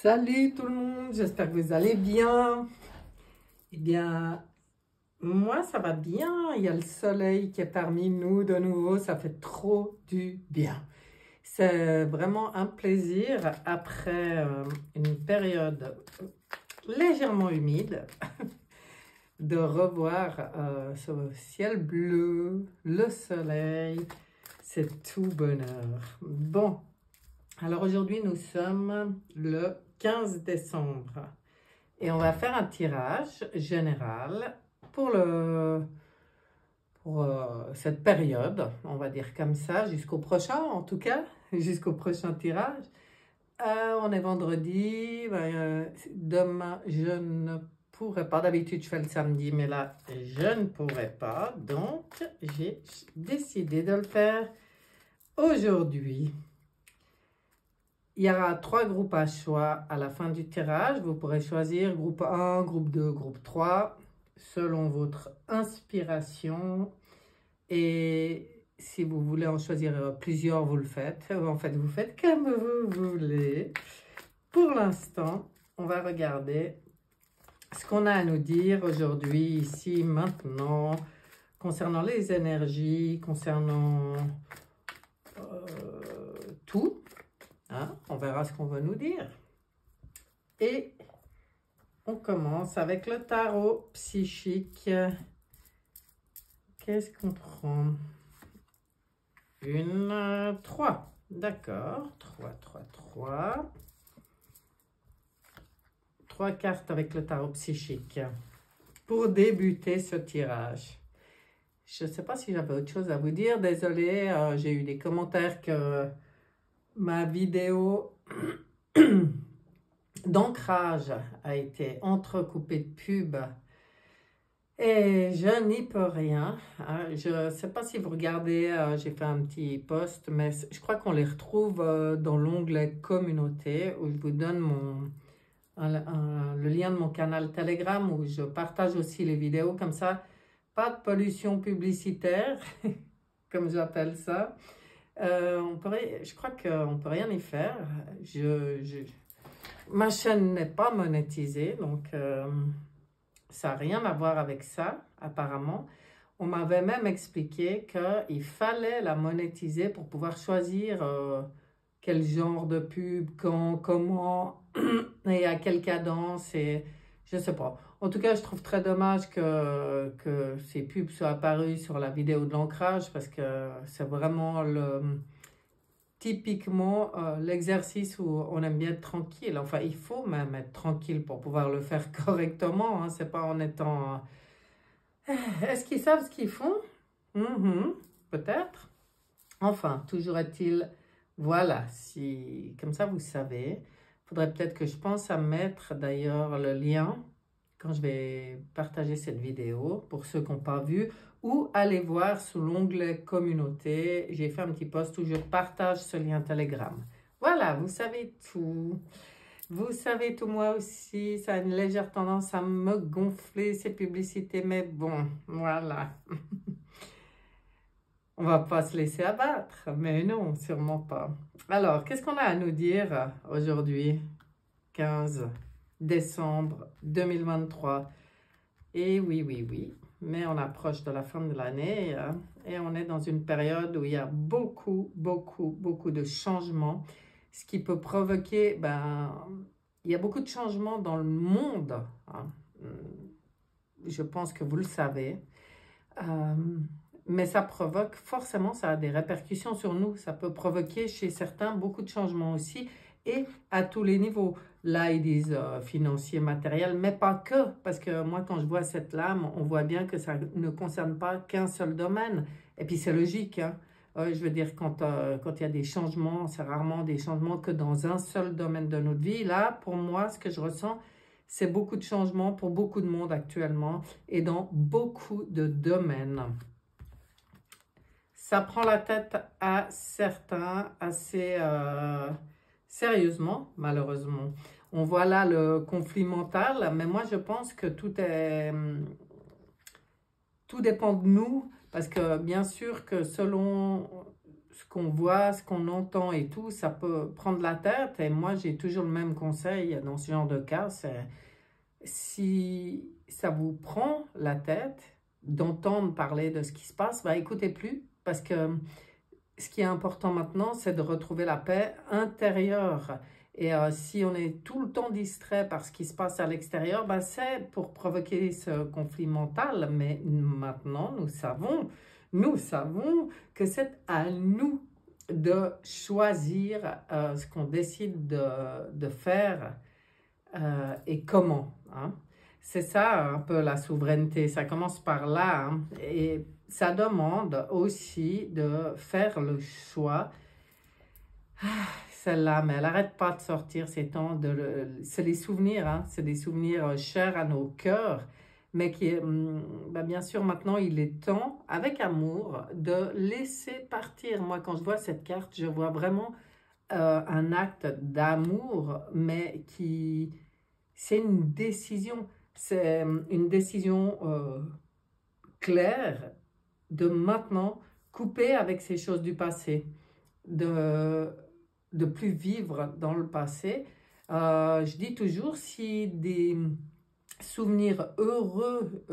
Salut tout le monde, j'espère que vous allez bien. Eh bien, moi ça va bien, il y a le soleil qui est parmi nous de nouveau, ça fait trop du bien. C'est vraiment un plaisir après une période légèrement humide de revoir ce ciel bleu, le soleil, c'est tout bonheur. Bon. Alors aujourd'hui, nous sommes le 15 décembre et on va faire un tirage général pour cette période, on va dire comme ça, jusqu'au prochain en tout cas, jusqu'au prochain tirage. On est vendredi, demain je ne pourrai pas, d'habitude je fais le samedi, mais là je ne pourrai pas, donc j'ai décidé de le faire aujourd'hui. Il y aura 3 groupes à choix à la fin du tirage. Vous pourrez choisir groupe 1, groupe 2, groupe 3, selon votre inspiration. Et si vous voulez en choisir plusieurs, vous le faites. En fait, vous faites comme vous voulez. Pour l'instant, on va regarder ce qu'on a à nous dire aujourd'hui, ici, maintenant, concernant les énergies, concernant tout. Hein, on verra ce qu'on va nous dire. Et on commence avec le tarot psychique. Qu'est-ce qu'on prend? Une 3. D'accord. 3, 3, 3. 3 cartes avec le tarot psychique. Pour débuter ce tirage. Je ne sais pas si j'avais autre chose à vous dire. Désolée, j'ai eu des commentaires que ma vidéo d'ancrage a été entrecoupée de pubs et je n'y peux rien. Je ne sais pas si vous regardez, j'ai fait un petit post, mais je crois qu'on les retrouve dans l'onglet communauté où je vous donne le lien de mon canal Telegram où je partage aussi les vidéos comme ça. Pas de pollution publicitaire, comme j'appelle ça. Je crois qu'on ne peut rien y faire. Ma chaîne n'est pas monétisée, donc ça n'a rien à voir avec ça, apparemment. On m'avait même expliqué qu'il fallait la monétiser pour pouvoir choisir quel genre de pub, quand, comment, et à quelle cadence, et je ne sais pas. En tout cas, je trouve très dommage que ces pubs soient apparues sur la vidéo de l'ancrage parce que c'est vraiment typiquement l'exercice où on aime bien être tranquille. Enfin, il faut même être tranquille pour pouvoir le faire correctement. Hein. C'est pas en étant... Est-ce qu'ils savent ce qu'ils font? Peut-être. Enfin, toujours est-il... Voilà, si comme ça vous savez. Il faudrait peut-être que je pense à mettre d'ailleurs le lien quand je vais partager cette vidéo, pour ceux qui n'ont pas vu, ou allez voir sous l'onglet communauté, j'ai fait un petit post où je partage ce lien Telegram. Voilà, vous savez tout. Vous savez tout, moi aussi, ça a une légère tendance à me gonfler ces publicités, mais bon, voilà. On va pas se laisser abattre, mais non, sûrement pas. Alors, qu'est-ce qu'on a à nous dire aujourd'hui, 15 décembre 2023. Et oui, mais on approche de la fin de l'année et on est dans une période où il y a beaucoup de changements, ce qui peut provoquer, il y a beaucoup de changements dans le monde, hein. Je pense que vous le savez, mais ça provoque, forcément, ça a des répercussions sur nous, ça peut provoquer chez certains beaucoup de changements aussi, et à tous les niveaux. Là, ils disent financier, matériel, mais pas que, parce que moi, quand je vois cette lame, on voit bien que ça ne concerne pas qu'un seul domaine. Et puis, c'est logique, hein. Je veux dire, quand il y a des changements, c'est rarement des changements que dans un seul domaine de notre vie. Là, pour moi, ce que je ressens, c'est beaucoup de changements pour beaucoup de monde actuellement et dans beaucoup de domaines. Ça prend la tête à certains assez... sérieusement, malheureusement. On voit là le conflit mental, mais moi je pense que tout dépend de nous, parce que bien sûr que selon ce qu'on voit, ce qu'on entend et tout, ça peut prendre la tête. Et moi, j'ai toujours le même conseil dans ce genre de cas, c'est si ça vous prend la tête d'entendre parler de ce qui se passe, bah écoutez plus, parce que ce qui est important maintenant, c'est de retrouver la paix intérieure. Et si on est tout le temps distrait par ce qui se passe à l'extérieur, bah, c'est pour provoquer ce conflit mental. Mais maintenant, nous savons que c'est à nous de choisir ce qu'on décide de faire et comment. Hein. C'est ça un peu la souveraineté, ça commence par là. Hein. Et ça demande aussi de faire le choix. Celle-là, mais elle n'arrête pas de sortir ces temps. C'est des souvenirs, hein, c'est des souvenirs chers à nos cœurs, mais qui, ben bien sûr, maintenant, il est temps, avec amour, de laisser partir. Moi, quand je vois cette carte, je vois vraiment un acte d'amour, mais qui, c'est une décision. C'est une décision claire de maintenant couper avec ces choses du passé, de plus vivre dans le passé. Je dis toujours, si des souvenirs heureux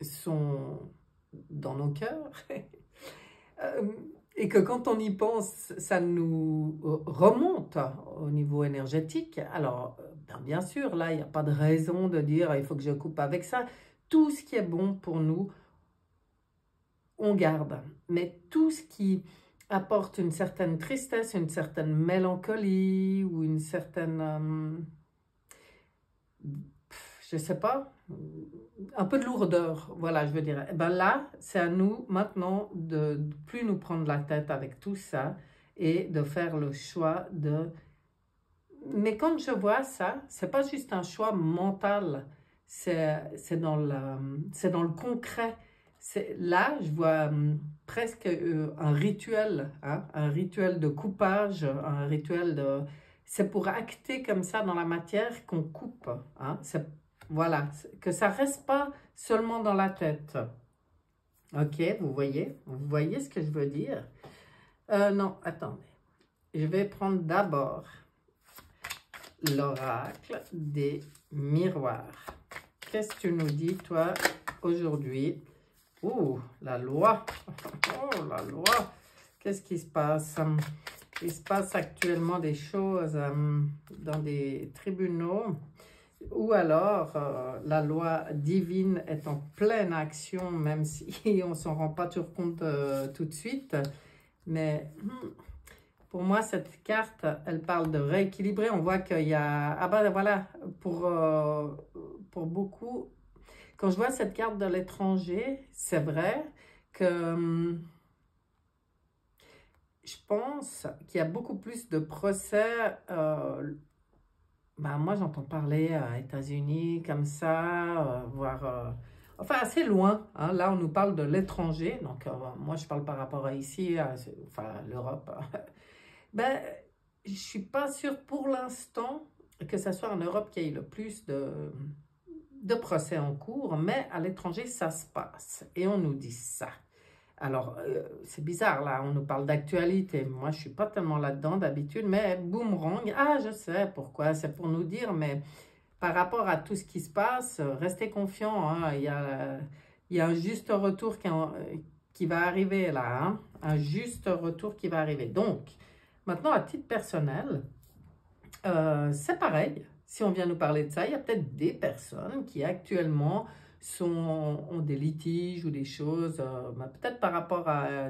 sont dans nos cœurs, et que quand on y pense, ça nous remonte au niveau énergétique, alors bien sûr, là, il n'y a pas de raison de dire il faut que je coupe avec ça. Tout ce qui est bon pour nous, on garde. Mais tout ce qui apporte une certaine tristesse, une certaine mélancolie ou une certaine, je ne sais pas, un peu de lourdeur, voilà, je veux dire. Et ben là, c'est à nous maintenant de ne plus nous prendre la tête avec tout ça et de faire le choix de... Mais quand je vois ça, c'est pas juste un choix mental, c'est dans le concret. Là, je vois presque un rituel, hein, un rituel de coupage, un rituel de... C'est pour acter comme ça dans la matière qu'on coupe. Hein, voilà, que ça reste pas seulement dans la tête. Ok, vous voyez ce que je veux dire? Non, attendez. Je vais prendre d'abord l'oracle des miroirs. Qu'est-ce que tu nous dis, toi, aujourd'hui? Oh, la loi. Oh, la loi. Qu'est-ce qui se passe? Il se passe actuellement des choses dans des tribunaux ou alors la loi divine est en pleine action, même si on ne s'en rend pas toujours compte tout de suite. Mais pour moi, cette carte, elle parle de rééquilibrer. On voit qu'il y a... Ah ben voilà, pour beaucoup... Quand je vois cette carte de l'étranger, c'est vrai que je pense qu'il y a beaucoup plus de procès. Ben moi, j'entends parler aux États-Unis comme ça, voire... enfin, assez loin. Hein. Là, on nous parle de l'étranger. Donc, moi, je parle par rapport à ici, enfin, l'Europe. Ben, je ne suis pas sûre pour l'instant que ce soit en Europe qu'il y ait le plus de procès en cours, mais à l'étranger, ça se passe. Et on nous dit ça. Alors, c'est bizarre, là, on nous parle d'actualité. Moi, je ne suis pas tellement là-dedans d'habitude, mais boomerang, ah, je sais pourquoi, c'est pour nous dire, mais par rapport à tout ce qui se passe, restez confiants, hein, il y a un juste retour qui va arriver, là, hein, un juste retour qui va arriver. Donc, maintenant, à titre personnel, c'est pareil. Si on vient nous parler de ça, il y a peut-être des personnes qui actuellement ont des litiges ou des choses, peut-être par rapport à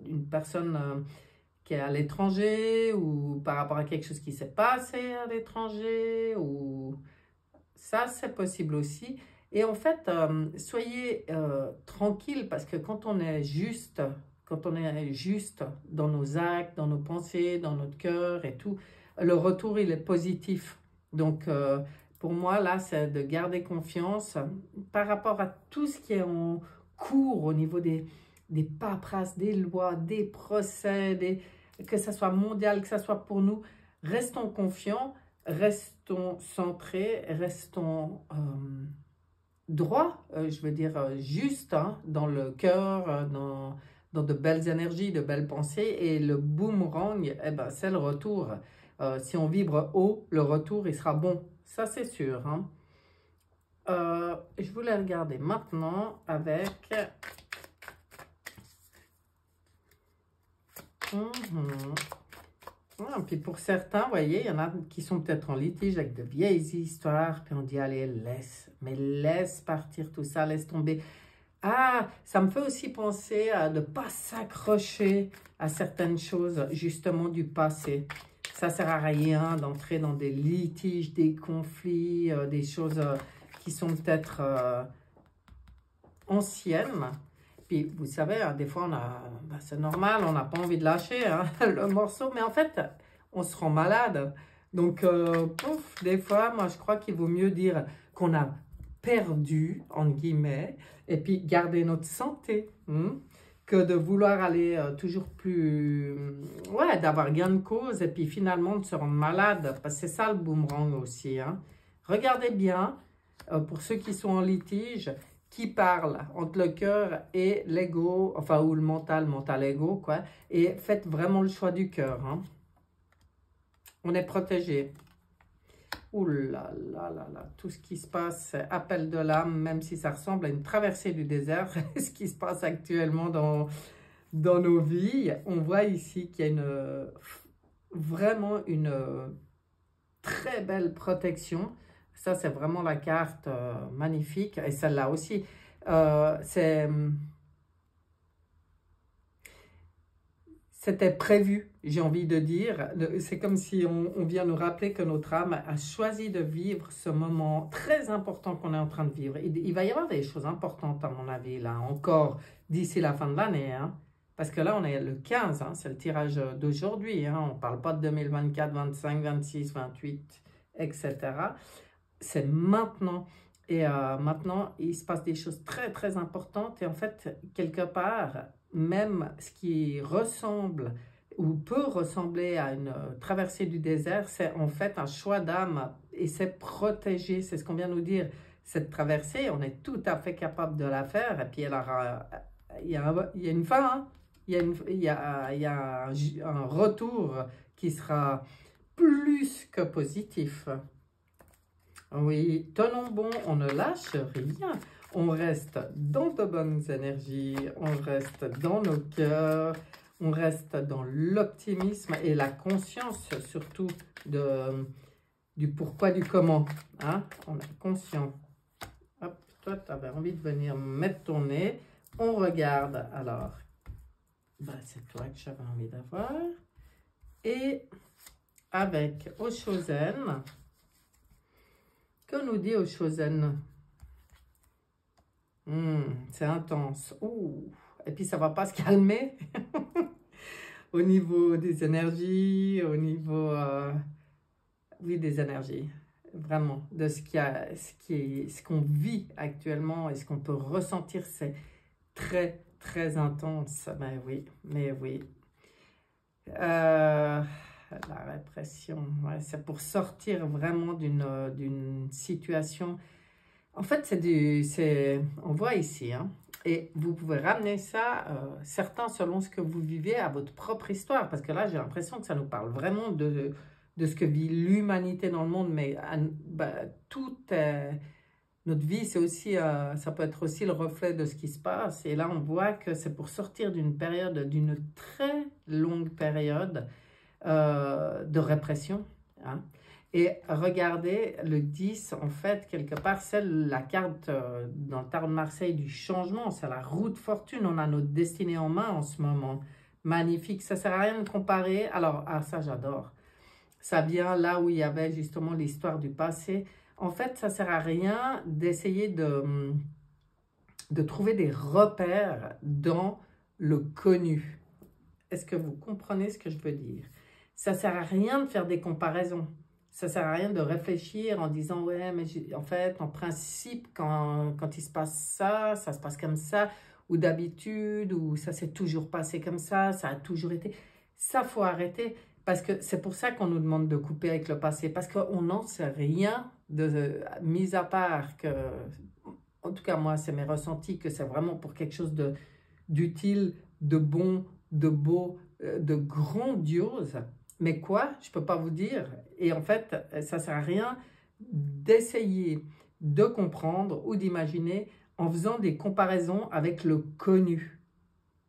une personne qui est à l'étranger ou par rapport à quelque chose qui s'est passé à l'étranger, ou ça, c'est possible aussi. Et en fait, soyez tranquille parce que quand on est juste dans nos actes, dans nos pensées, dans notre cœur et tout, le retour, il est positif. Donc, pour moi, là, c'est de garder confiance par rapport à tout ce qui est en cours au niveau des paperasses, des lois, des procès, que ce soit mondial, que ce soit pour nous. Restons confiants, restons centrés, restons droits, je veux dire juste, hein, dans le cœur, dans de belles énergies, de belles pensées. Et le boomerang, eh ben, c'est le retour. Si on vibre haut, le retour, il sera bon. Ça, c'est sûr. Hein. Je voulais regarder maintenant avec... Puis pour certains, vous voyez, il y en a qui sont peut-être en litige avec de vieilles histoires, puis on dit, allez, laisse partir tout ça, laisse tomber. Ah, ça me fait aussi penser à ne pas s'accrocher à certaines choses, justement, du passé. Ça ne sert à rien d'entrer dans des litiges, des conflits, des choses qui sont peut-être anciennes. Puis, vous savez, hein, des fois, c'est normal, on n'a pas envie de lâcher hein, le morceau, mais en fait, on se rend malade. Donc, des fois, moi, je crois qu'il vaut mieux dire qu'on a perdu, entre guillemets, et puis garder notre santé, que de vouloir aller toujours plus... ouais, d'avoir gain de cause, et puis finalement de se rendre malade, parce que c'est ça le boomerang aussi. Hein. Regardez bien, pour ceux qui sont en litige, qui parle entre le cœur et l'ego, enfin, ou le mental-ego, quoi. Et faites vraiment le choix du cœur. Hein. On est protégé. Ouh là là là là, tout ce qui se passe, c'est appel de l'âme, même si ça ressemble à une traversée du désert, ce qui se passe actuellement dans nos vies. On voit ici qu'il y a vraiment une très belle protection. Ça, c'est vraiment la carte magnifique. Et celle-là aussi, c'était prévu, j'ai envie de dire. C'est comme si on vient nous rappeler que notre âme a choisi de vivre ce moment très important qu'on est en train de vivre. Il va y avoir des choses importantes, à mon avis, là, encore d'ici la fin de l'année. Hein. Parce que là, on est le 15, hein, c'est le tirage d'aujourd'hui. Hein. On ne parle pas de 2024, 25, 26, 28, etc. C'est maintenant. Et maintenant, il se passe des choses très, très importantes. Et en fait, quelque part, même ce qui ressemble ou peut ressembler à une traversée du désert, c'est en fait un choix d'âme. Et c'est protégé, c'est ce qu'on vient de nous dire. Cette traversée, on est tout à fait capable de la faire. Et puis, il y a une fin, hein. Il y a un retour qui sera plus que positif. Oui, tenons bon, on ne lâche rien. On reste dans de bonnes énergies, on reste dans nos cœurs, on reste dans l'optimisme et la conscience surtout du pourquoi, du comment. Hein? On est conscient. Hop, toi, tu avais envie de venir mettre ton nez. On regarde. Alors, c'est toi que j'avais envie d'avoir. Et avec Oshozen... Que nous dit Oshozen? C'est intense. Ouh. Et puis, ça ne va pas se calmer au niveau des énergies, au niveau oui, des énergies. Vraiment, de ce qu'on vit actuellement et ce qu'on peut ressentir, c'est très, très intense. Mais oui. La répression, ouais, c'est pour sortir vraiment d'une situation. En fait, on voit ici, hein, et vous pouvez ramener ça, certains selon ce que vous vivez, à votre propre histoire, parce que là, j'ai l'impression que ça nous parle vraiment de ce que vit l'humanité dans le monde, mais notre vie, c'est aussi, ça peut être aussi le reflet de ce qui se passe, et là, on voit que c'est pour sortir d'une très longue période, de répression. Hein. Et regardez, le 10, en fait, quelque part, c'est la carte dans le tarot de Marseille du changement. C'est la roue de fortune. On a notre destinée en main en ce moment. Magnifique. Ça ne sert à rien de comparer. Alors, ça, j'adore. Ça vient là où il y avait justement l'histoire du passé. En fait, ça ne sert à rien d'essayer de trouver des repères dans le connu. Est-ce que vous comprenez ce que je veux dire? Ça ne sert à rien de faire des comparaisons. Ça ne sert à rien de réfléchir en disant « Ouais, mais en fait, en principe, quand il se passe ça, ça se passe comme ça. » Ou d'habitude, ou ça s'est toujours passé comme ça a toujours été. Ça, il faut arrêter. Parce que c'est pour ça qu'on nous demande de couper avec le passé. Parce qu'on n'en sait rien, mis à part que... En tout cas, moi, c'est mes ressentis que c'est vraiment pour quelque chose d'utile de bon, de beau, de grandiose. Mais quoi? Je ne peux pas vous dire. Et en fait, ça ne sert à rien d'essayer de comprendre ou d'imaginer en faisant des comparaisons avec le connu.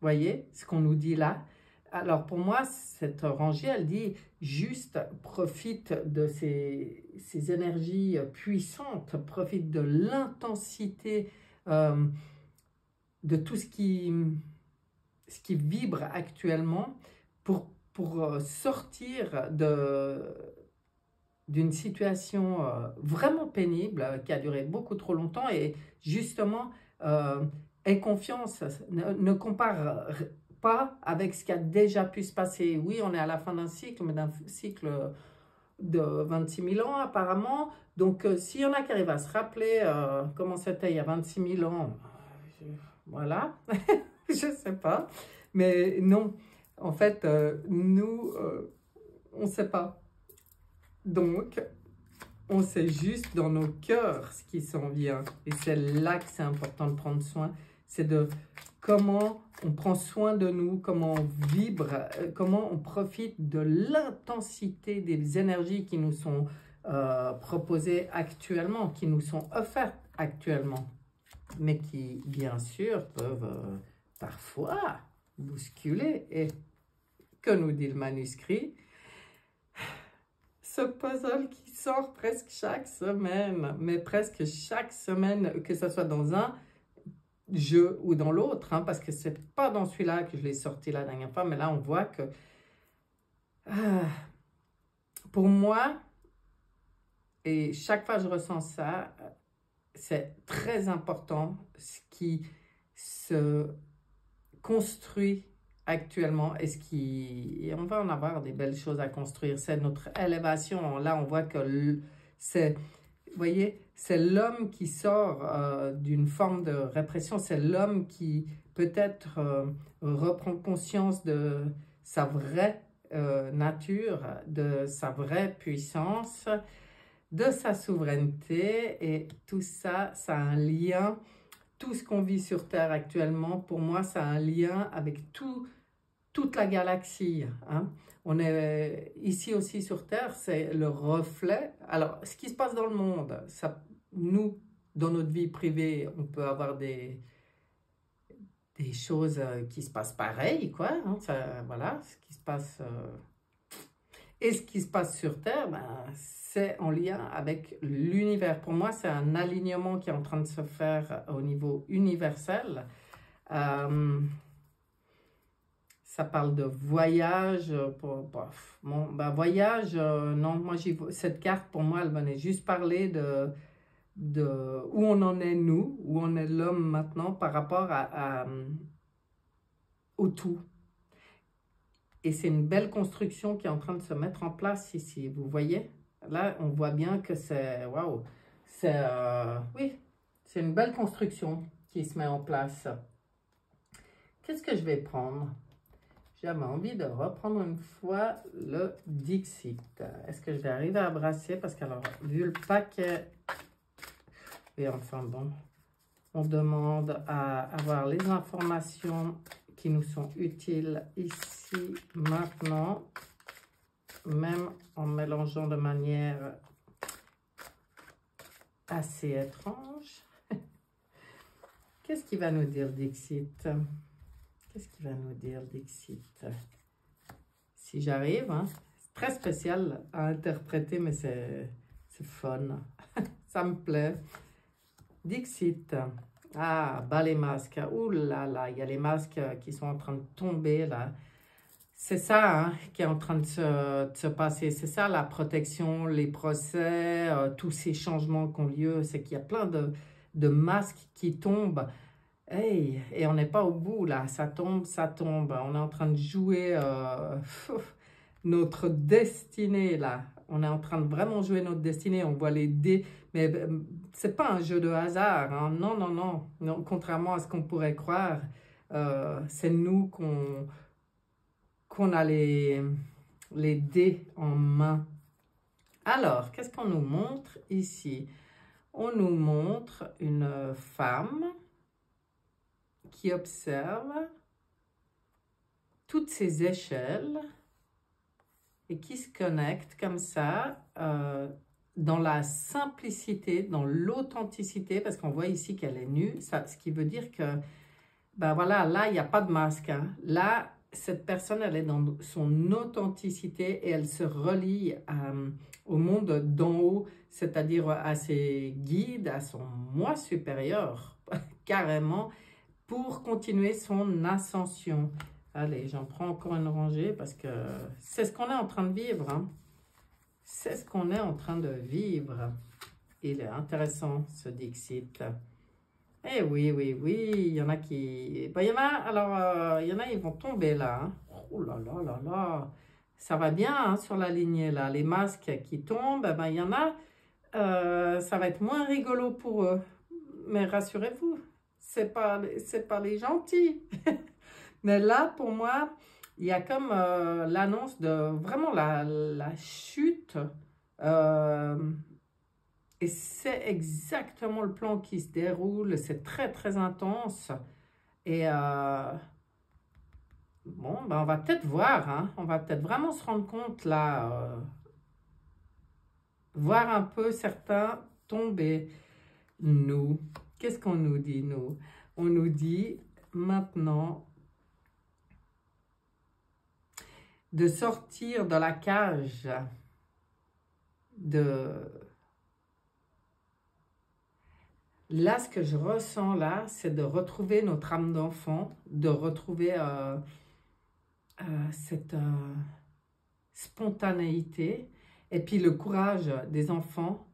Vous voyez ce qu'on nous dit là? Alors pour moi, cette rangée, elle dit juste profite de ces énergies puissantes, profite de l'intensité de tout ce qui vibre actuellement pour sortir d'une situation vraiment pénible qui a duré beaucoup trop longtemps et justement aie confiance, ne compare pas avec ce qui a déjà pu se passer. Oui, on est à la fin d'un cycle, mais d'un cycle de 26 000 ans apparemment. Donc s'il y en a qui arrivent à se rappeler comment c'était il y a 26 000 ans, voilà, je ne sais pas. Mais non, en fait, nous, on ne sait pas. Donc, on sait juste dans nos cœurs ce qui s'en vient. Et c'est là que c'est important de prendre soin. C'est de comment on prend soin de nous, comment on vibre, comment on profite de l'intensité des énergies qui nous sont proposées actuellement, qui nous sont offertes actuellement. Mais qui, bien sûr, peuvent parfois bousculer. Et que nous dit le manuscrit? Ce puzzle qui sort presque chaque semaine, mais presque chaque semaine, que ce soit dans un jeu ou dans l'autre, hein, parce que c'est pas dans celui-là que je l'ai sorti la dernière fois, mais là on voit que pour moi, et chaque fois que je ressens ça, c'est très important ce qui se construit actuellement et on va en avoir des belles choses à construire. C'est notre élévation. Là, on voit que c'est, vous voyez, c'est l'homme qui sort d'une forme de répression. C'est l'homme qui peut-être reprend conscience de sa vraie nature, de sa vraie puissance, de sa souveraineté. Et tout ça, ça a un lien. Tout ce qu'on vit sur Terre actuellement, pour moi, ça a un lien avec toute la galaxie. Hein. On est ici aussi sur Terre, c'est le reflet. Alors, ce qui se passe dans le monde, ça, nous, dans notre vie privée, on peut avoir des choses qui se passent pareilles, quoi. Hein, ça, voilà, ce qui se passe... Et ce qui se passe sur Terre, ben, c'est en lien avec l'univers. Pour moi, c'est un alignement qui est en train de se faire au niveau universel. Ça parle de voyage. Voyage, non, moi, cette carte, pour moi, elle venait juste parler de où on en est, nous, où on est l'homme maintenant par rapport au tout. Et c'est une belle construction qui est en train de se mettre en place ici. Vous voyez? Là, on voit bien que c'est... Waouh! C'est... oui, c'est une belle construction qui se met en place. Qu'est-ce que je vais prendre? J'avais envie de reprendre une fois le Dixit. Est-ce que je vais arriver à brasser? Parce que, alors, vu le paquet... Et enfin, bon, on demande à avoir les informations qui nous sont utiles ici, maintenant, même en mélangeant de manière assez étrange. Qu'est-ce qu'il va nous dire, Dixit? Qu'est-ce qu'il va nous dire, Dixit? Si j'arrive, hein, c'est très spécial à interpréter, mais c'est fun. Ça me plaît. Dixit. Ah, bas les masques. Ouh là là, il y a les masques qui sont en train de tomber là. C'est ça hein, qui est en train de se passer. C'est ça la protection, les procès, tous ces changements qui ont lieu. C'est qu'il y a plein de masques qui tombent. Hey, et on n'est pas au bout là. Ça tombe, ça tombe. On est en train de jouer notre destinée là. On est en train de vraiment jouer notre destinée. On voit les dés. Mais c'est pas un jeu de hasard. Hein. Non, non, non, non. Contrairement à ce qu'on pourrait croire, c'est nous qu'on a les dés en main. Alors, qu'est-ce qu'on nous montre ici? On nous montre une femme qui observe toutes ces échelles et qui se connectent comme ça dans la simplicité, dans l'authenticité, parce qu'on voit ici qu'elle est nue, ça, ce qui veut dire que, ben voilà, là, il n'y a pas de masque. Hein. Là, cette personne, elle est dans son authenticité et elle se relie au monde d'en haut, c'est-à-dire à ses guides, à son moi supérieur, carrément, pour continuer son ascension. Allez, j'en prends encore une rangée parce que c'est ce qu'on est en train de vivre. Hein. C'est ce qu'on est en train de vivre. Il est intéressant, ce Dixit. Eh oui, oui, oui, il y en a qui... Ben, il y en a, alors, il y en a, ils vont tomber là. Hein. Oh là là là là. Ça va bien hein, sur la lignée là. Les masques qui tombent, ben, il y en a, ça va être moins rigolo pour eux. Mais rassurez-vous, c'est pas les gentils. Mais là, pour moi, il y a comme l'annonce de vraiment la chute. Et c'est exactement le plan qui se déroule. C'est très, très intense. Et bon, ben, on va peut-être voir. Hein, on va peut-être vraiment se rendre compte là. Voir un peu certains tomber. Nous, qu'est-ce qu'on nous dit, nous? On nous dit maintenant de sortir de la cage de... Là, ce que je ressens là, c'est de retrouver notre âme d'enfant, de retrouver cette spontanéité et puis le courage des enfants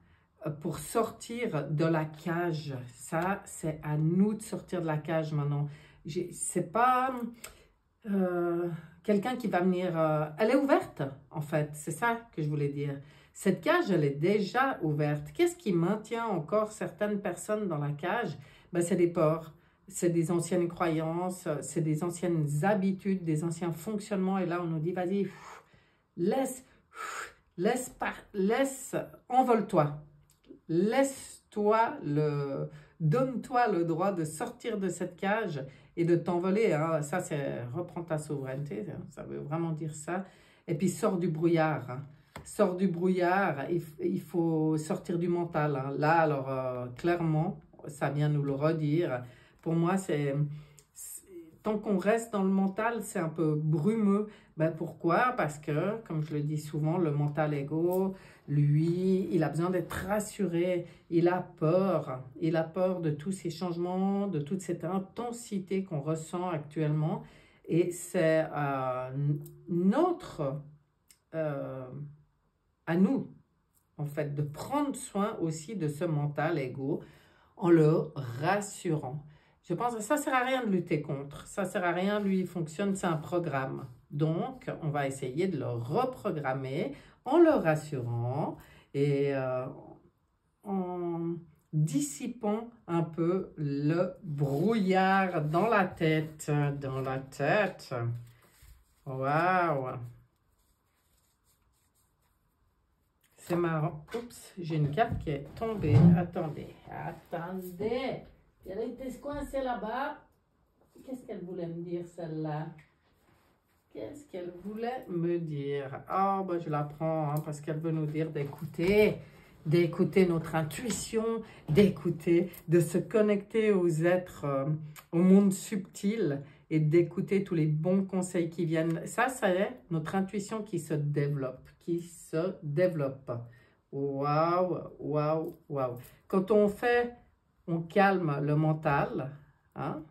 pour sortir de la cage. Ça, c'est à nous de sortir de la cage maintenant. C'est pas... quelqu'un qui va venir... elle est ouverte, en fait. C'est ça que je voulais dire. Cette cage, elle est déjà ouverte. Qu'est-ce qui maintient encore certaines personnes dans la cage? Ben, c'est des peurs, c'est des anciennes croyances, c'est des anciennes habitudes, des anciens fonctionnements. Et là, on nous dit, vas-y, laisse, envole-toi. Donne-toi le droit de sortir de cette cage et de t'envoler. Hein. Ça, c'est reprends ta souveraineté, ça veut vraiment dire ça. Et puis, sors du brouillard. Hein. Sors du brouillard, il faut sortir du mental. Hein. Là, alors, clairement, ça vient nous le redire. Pour moi, tant qu'on reste dans le mental, c'est un peu brumeux. Ben, pourquoi? Parce que, comme je le dis souvent, le mental égo, lui, il a besoin d'être rassuré. Il a peur. Il a peur de tous ces changements, de toute cette intensité qu'on ressent actuellement. Et c'est notre... à nous, en fait, de prendre soin aussi de ce mental égo en le rassurant. Je pense que ça ne sert à rien de lutter contre. Ça ne sert à rien, lui, il fonctionne, c'est un programme. Donc, on va essayer de le reprogrammer en le rassurant et en dissipant un peu le brouillard dans la tête. Dans la tête. Waouh! C'est marrant. Oups, j'ai une carte qui est tombée. Attendez. Elle était coincée là-bas. Qu'est-ce qu'elle voulait me dire, celle-là? Qu'est-ce qu'elle voulait me dire? Ah, ben je la prends, hein, parce qu'elle veut nous dire d'écouter notre intuition, d'écouter, de se connecter aux êtres, au monde subtil et d'écouter tous les bons conseils qui viennent. Ça est notre intuition qui se développe, Waouh, waouh, waouh. Quand on calme le mental, hein,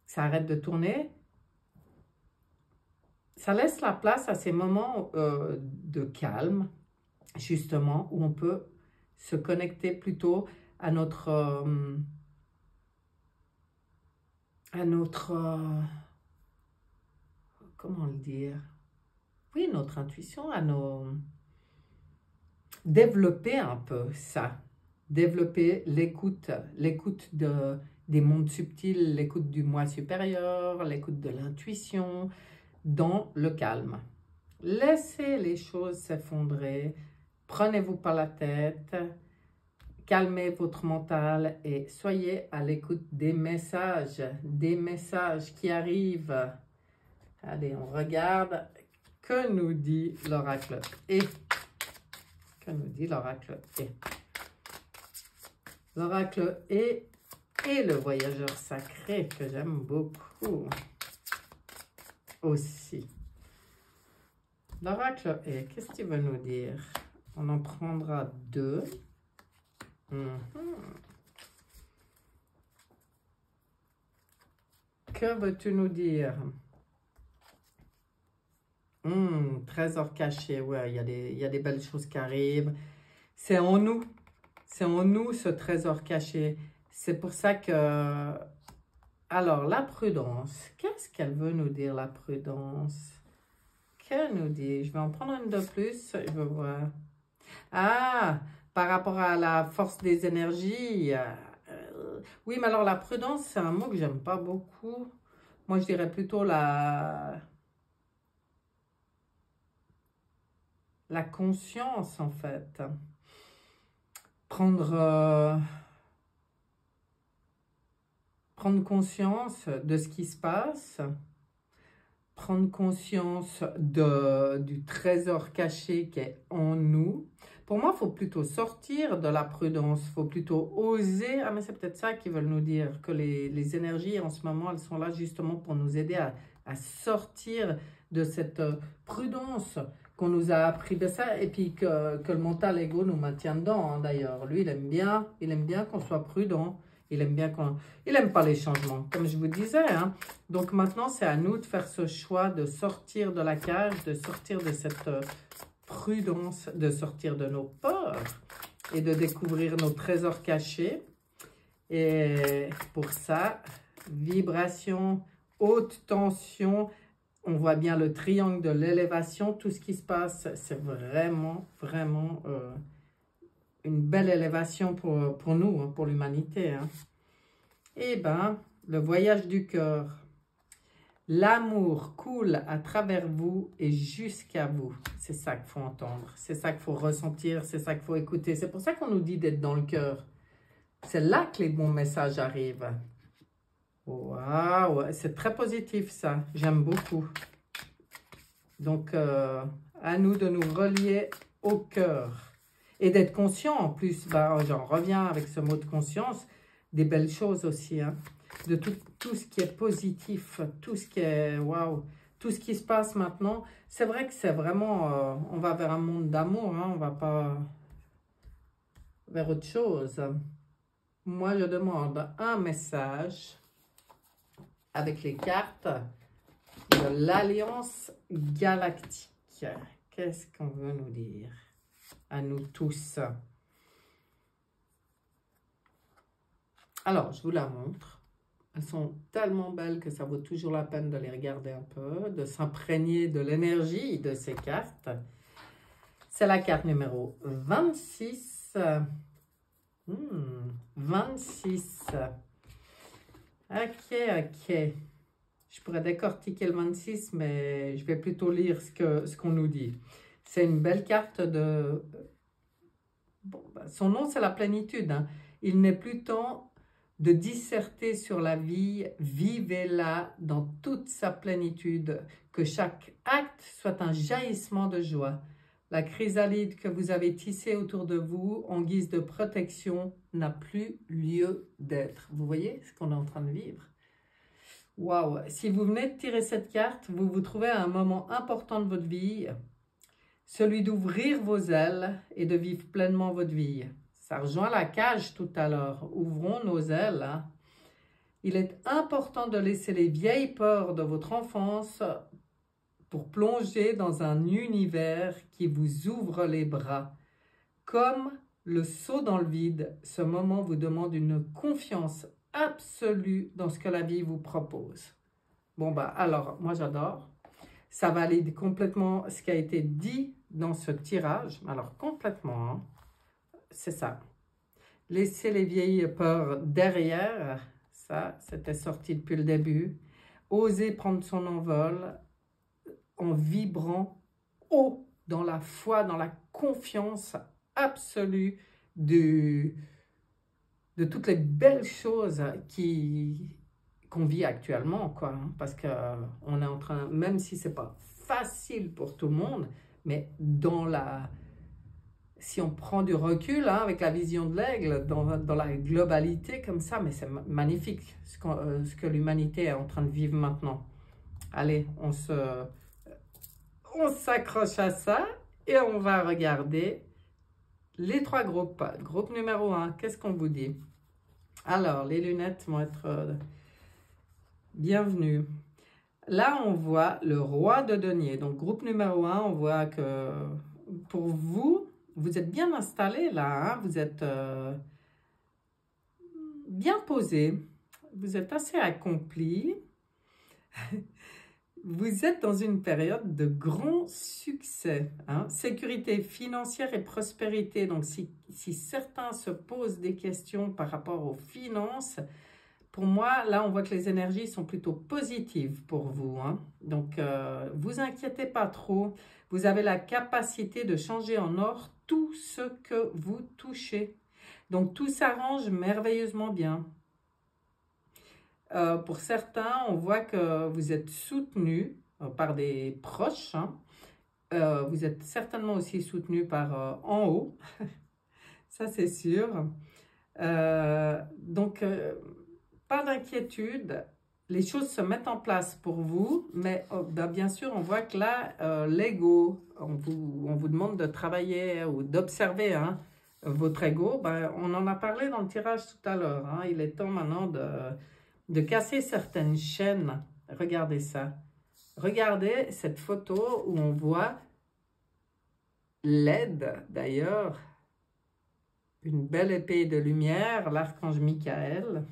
ça arrête de tourner, ça laisse la place à ces moments de calme, justement, où on peut se connecter plutôt à notre comment le dire? Oui, notre intuition, développer un peu ça, développer l'écoute des mondes subtils, l'écoute du moi supérieur, l'écoute de l'intuition, dans le calme. Laissez les choses s'effondrer, prenez-vous pas la tête, calmez votre mental et soyez à l'écoute des messages qui arrivent Allez, on regarde. Que nous dit l'oracle et que nous dit l'oracle et l'oracle et le voyageur sacré que j'aime beaucoup aussi. L'oracle et qu'est-ce qu'il veut nous dire? On en prendra deux. Que veux-tu nous dire? Trésor caché, ouais, il y a des belles choses qui arrivent. C'est en nous ce trésor caché. C'est pour ça que... Alors, la prudence, qu'est-ce qu'elle veut nous dire, la prudence? Qu'elle nous dit? Je vais en prendre une de plus, je veux voir. Ah, par rapport à la force des énergies. Oui, mais alors la prudence, c'est un mot que j'aime pas beaucoup. Moi, je dirais plutôt la conscience, en fait. Prendre conscience de ce qui se passe, prendre conscience du trésor caché qui est en nous. Pour moi, il faut plutôt sortir de la prudence, il faut plutôt oser. Ah, mais c'est peut-être ça qu'ils veulent nous dire, que les énergies en ce moment, elles sont là justement pour nous aider à sortir de cette prudence qu'on nous a appris de ça, et puis que le mental ego nous maintient dedans, hein, d'ailleurs. Lui, il aime bien qu'on soit prudent. Il aime bien il aime pas les changements, comme je vous disais. Hein. Donc maintenant, c'est à nous de faire ce choix de sortir de la cage, de sortir de cette prudence, de sortir de nos peurs et de découvrir nos trésors cachés. Et pour ça, vibration, haute tension, on voit bien le triangle de l'élévation, tout ce qui se passe, c'est vraiment, vraiment... une belle élévation pour nous, hein, pour l'humanité. Hein. Eh bien, le voyage du cœur. L'amour coule à travers vous et jusqu'à vous. C'est ça qu'il faut entendre. C'est ça qu'il faut ressentir. C'est ça qu'il faut écouter. C'est pour ça qu'on nous dit d'être dans le cœur. C'est là que les bons messages arrivent. Waouh, c'est très positif ça. J'aime beaucoup. Donc, à nous de nous relier au cœur. Et d'être conscient, en plus, bah, j'en reviens avec ce mot de conscience, des belles choses aussi, hein, de tout ce qui est positif, tout ce qui est, waouh, tout ce qui se passe maintenant. C'est vrai que c'est vraiment, on va vers un monde d'amour, hein, on va pas vers autre chose. Moi, je demande un message avec les cartes de l'Alliance Galactique. Qu'est-ce qu'on veut nous dire? À nous tous. Alors, je vous la montre. Elles sont tellement belles que ça vaut toujours la peine de les regarder un peu, de s'imprégner de l'énergie de ces cartes. C'est la carte numéro 26. 26. Ok. Je pourrais décortiquer le 26, mais je vais plutôt lire ce qu'on nous dit. C'est une belle carte de... Bon, son nom, c'est la plénitude. Hein. Il n'est plus temps de disserter sur la vie. Vivez-la dans toute sa plénitude. Que chaque acte soit un jaillissement de joie. La chrysalide que vous avez tissée autour de vous en guise de protection n'a plus lieu d'être. Vous voyez ce qu'on est en train de vivre? Waouh! Si vous venez de tirer cette carte, vous vous trouvez à un moment important de votre vie, celui d'ouvrir vos ailes et de vivre pleinement votre vie. Ça rejoint la cage tout à l'heure. Ouvrons nos ailes. Hein. Il est important de laisser les vieilles peurs de votre enfance pour plonger dans un univers qui vous ouvre les bras. Comme le saut dans le vide, ce moment vous demande une confiance absolue dans ce que la vie vous propose. Bon, bah, alors, moi j'adore. Ça valide complètement ce qui a été dit dans ce tirage. Alors, complètement, hein. C'est ça. Laissez les vieilles peurs derrière. Ça, c'était sorti depuis le début. Oser prendre son envol en vibrant haut dans la foi, dans la confiance absolue de toutes les belles choses qu'on vit actuellement, quoi. Hein, parce que on est en train, même si c'est pas facile pour tout le monde, mais si on prend du recul, hein, avec la vision de l'aigle, dans la globalité comme ça, mais c'est magnifique ce que l'humanité est en train de vivre maintenant. Allez, on s'accroche à ça et on va regarder les 3 groupes. Groupe numéro 1, qu'est-ce qu'on vous dit? Alors, les lunettes vont être bienvenues. Là, on voit le roi de denier. Donc, groupe numéro 1, on voit que pour vous, vous êtes bien installé là. Hein? Vous êtes bien posé. Vous êtes assez accompli. Vous êtes dans une période de grand succès, hein? Sécurité financière et prospérité. Donc, si certains se posent des questions par rapport aux finances, pour moi, là, on voit que les énergies sont plutôt positives pour vous. Hein? Donc, vous inquiétez pas trop. Vous avez la capacité de changer en or tout ce que vous touchez. Donc, tout s'arrange merveilleusement bien. Pour certains, on voit que vous êtes soutenu par des proches. Hein. Vous êtes certainement aussi soutenu par en haut. Ça, c'est sûr. Donc, pas d'inquiétude. Les choses se mettent en place pour vous. Mais ben, bien sûr, on voit que là, l'ego, on vous demande de travailler ou d'observer hein, votre ego. Ben, on en a parlé dans le tirage tout à l'heure. Hein. Il est temps maintenant de casser certaines chaînes. Regardez ça. Regardez cette photo où on voit l'aide, d'ailleurs, une belle épée de lumière, l'archange Michael.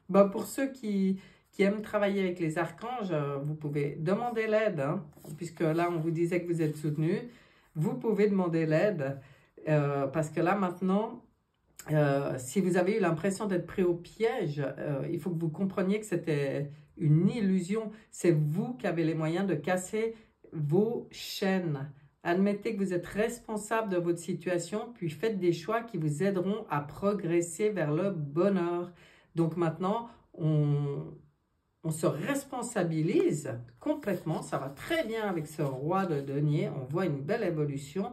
Bon, pour ceux qui aiment travailler avec les archanges, vous pouvez demander l'aide, hein, puisque là, on vous disait que vous êtes soutenu. Vous pouvez demander l'aide, parce que là, maintenant, si vous avez eu l'impression d'être pris au piège, il faut que vous compreniez que c'était une illusion. C'est vous qui avez les moyens de casser vos chaînes. Admettez que vous êtes responsable de votre situation, puis faites des choix qui vous aideront à progresser vers le bonheur. Donc maintenant, on se responsabilise complètement. Ça va très bien avec ce roi de denier. On voit une belle évolution.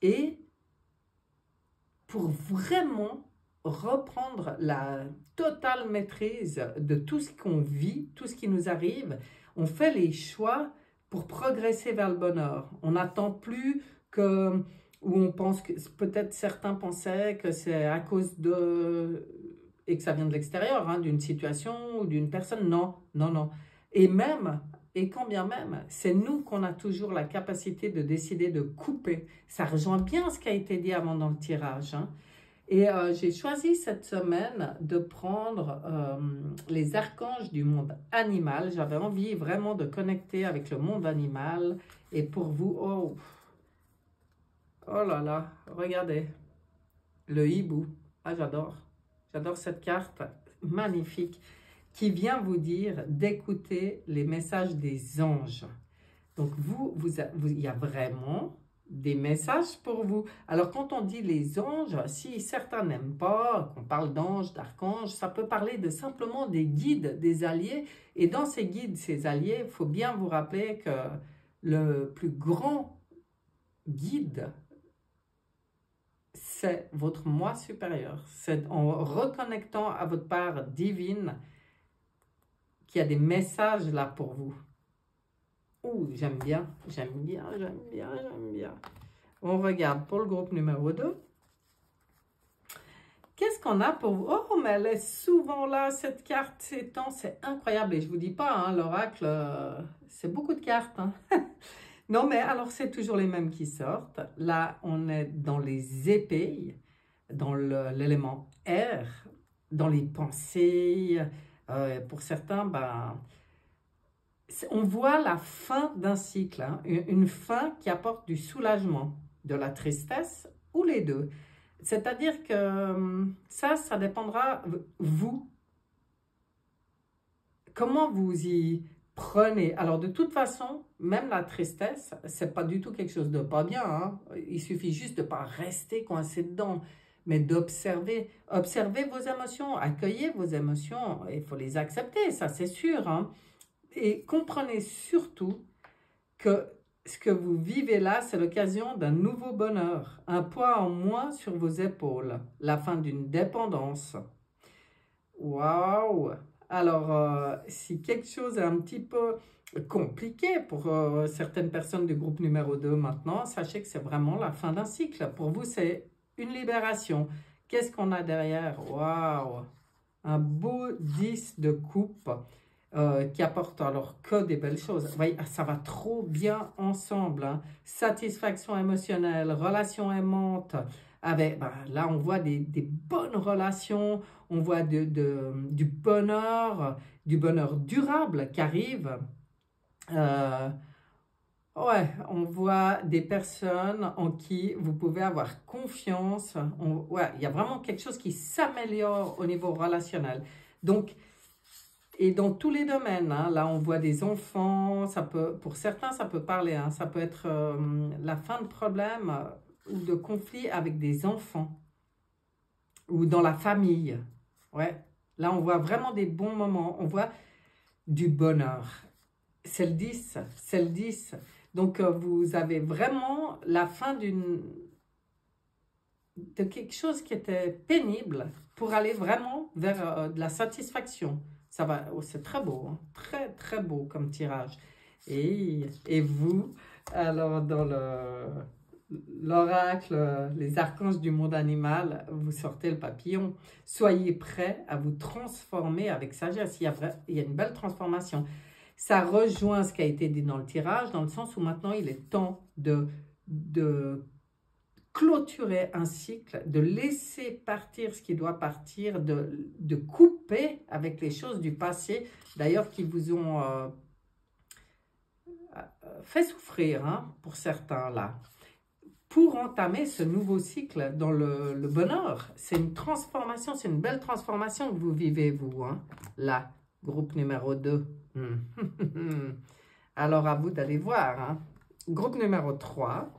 Et pour vraiment reprendre la totale maîtrise de tout ce qu'on vit, tout ce qui nous arrive, on fait les choix pour progresser vers le bonheur. On n'attend plus que, où on pense que, peut-être certains pensaient que c'est à cause de, et que ça vient de l'extérieur, hein, d'une situation ou d'une personne. Non, non, non. Et même, et quand bien même, c'est nous qu'on a toujours la capacité de décider de couper. Ça rejoint bien ce qui a été dit avant dans le tirage, hein. Et j'ai choisi cette semaine de prendre les archanges du monde animal. J'avais envie vraiment de connecter avec le monde animal. Et pour vous, oh là là, regardez, le hibou. Ah, j'adore. J'adore cette carte magnifique qui vient vous dire d'écouter les messages des anges. Donc, il y a vraiment des messages pour vous. Alors, quand on dit les anges, si certains n'aiment pas, qu'on parle d'anges, d'archanges, ça peut parler de simplement des guides, des alliés. Et dans ces guides, ces alliés, il faut bien vous rappeler que le plus grand guide, c'est votre moi supérieur. C'est en reconnectant à votre part divine qu'il y a des messages là pour vous. Ouh, j'aime bien, j'aime bien, j'aime bien, j'aime bien. On regarde pour le groupe numéro 2. Qu'est-ce qu'on a pour vous? Oh, mais elle est souvent là, cette carte, ces temps, c'est incroyable. Et je ne vous dis pas, hein, l'oracle, c'est beaucoup de cartes. Hein. Non, mais alors, c'est toujours les mêmes qui sortent. Là, on est dans les épées, dans l'élément air, dans les pensées. Pour certains, ben... on voit la fin d'un cycle, hein, une fin qui apporte du soulagement, de la tristesse ou les deux. C'est-à-dire que ça dépendra, vous, comment vous y prenez. Alors de toute façon, même la tristesse, c'est pas du tout quelque chose de pas bien. Hein. Il suffit juste de ne pas rester coincé dedans. mais d'observer. Observez vos émotions, accueillez vos émotions, il faut les accepter, ça c'est sûr, hein. Et comprenez surtout que ce que vous vivez là, c'est l'occasion d'un nouveau bonheur, un poids en moins sur vos épaules, la fin d'une dépendance. Waouh! Alors, si quelque chose est un petit peu compliqué pour certaines personnes du groupe numéro 2 maintenant, sachez que c'est vraiment la fin d'un cycle. Pour vous, c'est une libération. Qu'est-ce qu'on a derrière? Waouh! Un beau 10 de coupe qui apporte alors que des belles choses. Vous voyez, ça va trop bien ensemble, hein. Satisfaction émotionnelle, relation aimante. Avec, ben, là, on voit des bonnes relations, on voit du bonheur durable qui arrive. Ouais, on voit des personnes en qui vous pouvez avoir confiance. Ouais, il y a vraiment quelque chose qui s'améliore au niveau relationnel. Donc, et dans tous les domaines, hein, là on voit des enfants, ça peut, pour certains ça peut parler, hein, ça peut être la fin de problèmes ou de conflits avec des enfants ou dans la famille. Ouais, là on voit vraiment des bons moments, on voit du bonheur. C'est le 10, c'est le 10. Donc vous avez vraiment la fin de quelque chose qui était pénible pour aller vraiment vers de la satisfaction. Ça va, oh, c'est très beau, hein? Très très beau comme tirage. Et vous, alors dans l'oracle, les archanges du monde animal, vous sortez le papillon. Soyez prêts à vous transformer avec sagesse. Il y a une belle transformation. Ça rejoint ce qui a été dit dans le tirage, dans le sens où maintenant il est temps de clôturer un cycle, de laisser partir ce qui doit partir, de couper avec les choses du passé, d'ailleurs qui vous ont fait souffrir, hein, pour certains là, pour entamer ce nouveau cycle dans le bonheur. C'est une transformation, c'est une belle transformation que vous vivez, vous, hein, là, groupe numéro 2. Alors, à vous d'aller voir, hein. Groupe numéro 3.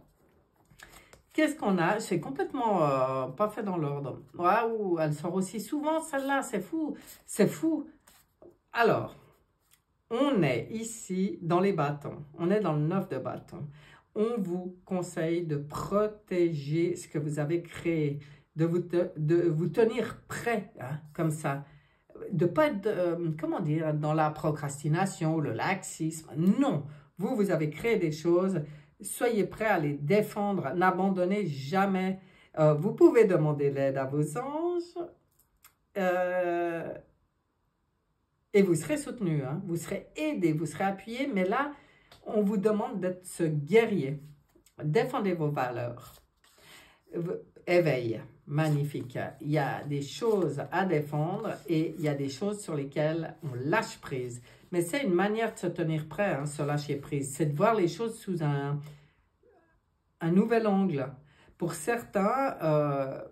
Qu'est-ce qu'on a? C'est complètement pas fait dans l'ordre. Waouh, elle sort aussi souvent, celle-là, c'est fou. C'est fou. Alors, on est ici dans les bâtons. On est dans le 9 de bâtons. On vous conseille de protéger ce que vous avez créé, de vous tenir prêt, hein, comme ça. De ne pas être, comment dire, dans la procrastination ou le laxisme. Non, vous avez créé des choses. Soyez prêts à les défendre. N'abandonnez jamais. Vous pouvez demander l'aide à vos anges. Et vous serez soutenu, hein? Vous serez aidé, vous serez appuyé. Mais là, on vous demande d'être ce guerrier. Défendez vos valeurs. Éveil, magnifique. Il y a des choses à défendre et il y a des choses sur lesquelles on lâche prise. Mais c'est une manière de se tenir prêt, hein, se lâcher prise. C'est de voir les choses sous un nouvel angle. Pour certains,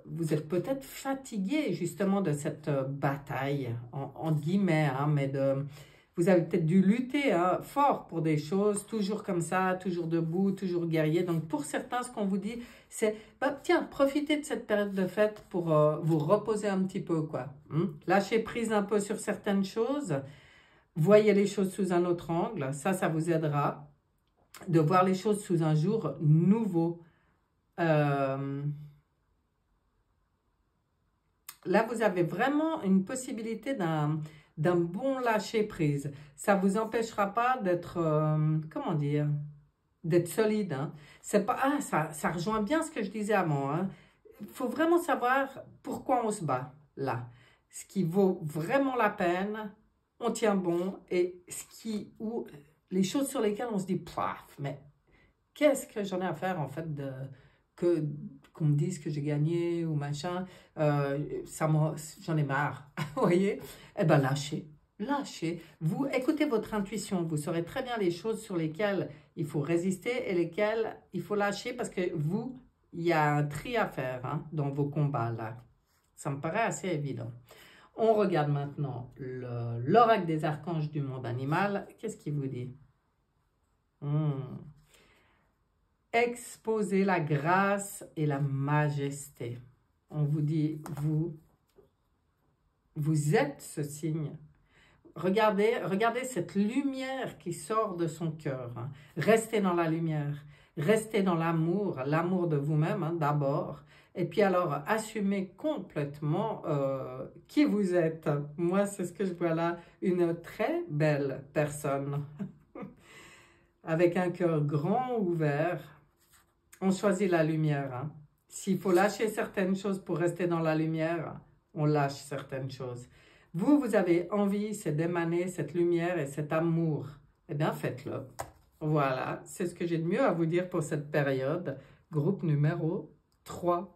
vous êtes peut-être fatigué justement de cette bataille, en guillemets, hein, mais vous avez peut-être dû lutter, hein, fort pour des choses, toujours comme ça, toujours debout, toujours guerrier. Donc pour certains, ce qu'on vous dit, c'est, bah, tiens, profitez de cette période de fête pour vous reposer un petit peu, quoi. Lâchez prise un peu sur certaines choses, voyez les choses sous un autre angle, ça vous aidera de voir les choses sous un jour nouveau. Là, vous avez vraiment une possibilité d'un bon lâcher-prise. Ça ne vous empêchera pas d'être, comment dire, d'être solide, hein. C'est pas, ça rejoint bien ce que je disais avant, hein. Il faut vraiment savoir pourquoi on se bat, là. Ce qui vaut vraiment la peine, on tient bon, et les choses sur lesquelles on se dit, paf, mais qu'est-ce que j'en ai à faire, en fait, qu'on me dise que j'ai gagné ou machin, j'en ai marre, vous voyez? Eh bien, lâchez. Vous écoutez votre intuition, vous saurez très bien les choses sur lesquelles il faut résister et lesquelles il faut lâcher parce que il y a un tri à faire, hein, dans vos combats là. Ça me paraît assez évident. On regarde maintenant l'oracle des archanges du monde animal. Qu'est-ce qu'il vous dit? Exposer la grâce et la majesté. On vous dit, vous êtes ce signe. Regardez cette lumière qui sort de son cœur. Hein. Restez dans la lumière. Restez dans l'amour, l'amour de vous-même hein, d'abord. Et puis alors, assumez complètement qui vous êtes. Moi, c'est ce que je vois là. Une très belle personne. Avec un cœur grand ouvert. On choisit la lumière. Hein. S'il faut lâcher certaines choses pour rester dans la lumière, on lâche certaines choses. Vous avez envie, c'est d'émaner cette lumière et cet amour. Eh bien, faites-le. Voilà, c'est ce que j'ai de mieux à vous dire pour cette période. Groupe numéro 3.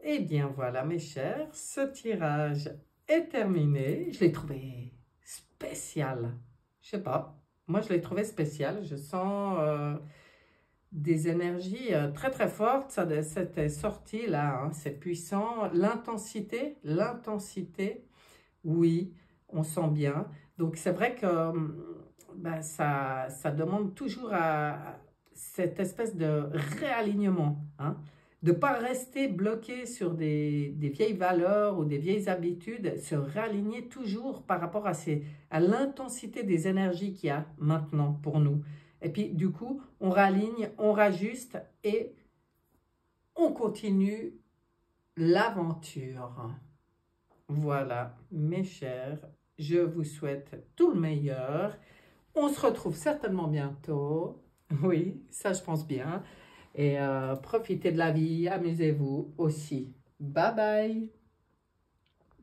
Eh bien, voilà, mes chers, ce tirage est terminé. Je l'ai trouvé spécial. Je sais pas, moi, je l'ai trouvé spécial. Je sens des énergies très, très fortes. C'était sorti là, hein, c'est puissant. L'intensité, oui, on sent bien. Donc, c'est vrai que ben, ça demande toujours cette espèce de réalignement, hein, de ne pas rester bloqué sur des vieilles valeurs ou des vieilles habitudes, se réaligner toujours par rapport à l'intensité des énergies qu'il y a maintenant pour nous. Et puis, du coup, on réaligne, on rajuste et on continue l'aventure. Voilà, mes chers, je vous souhaite tout le meilleur. On se retrouve certainement bientôt. Oui, ça je pense bien. Et profitez de la vie, amusez-vous aussi. Bye bye.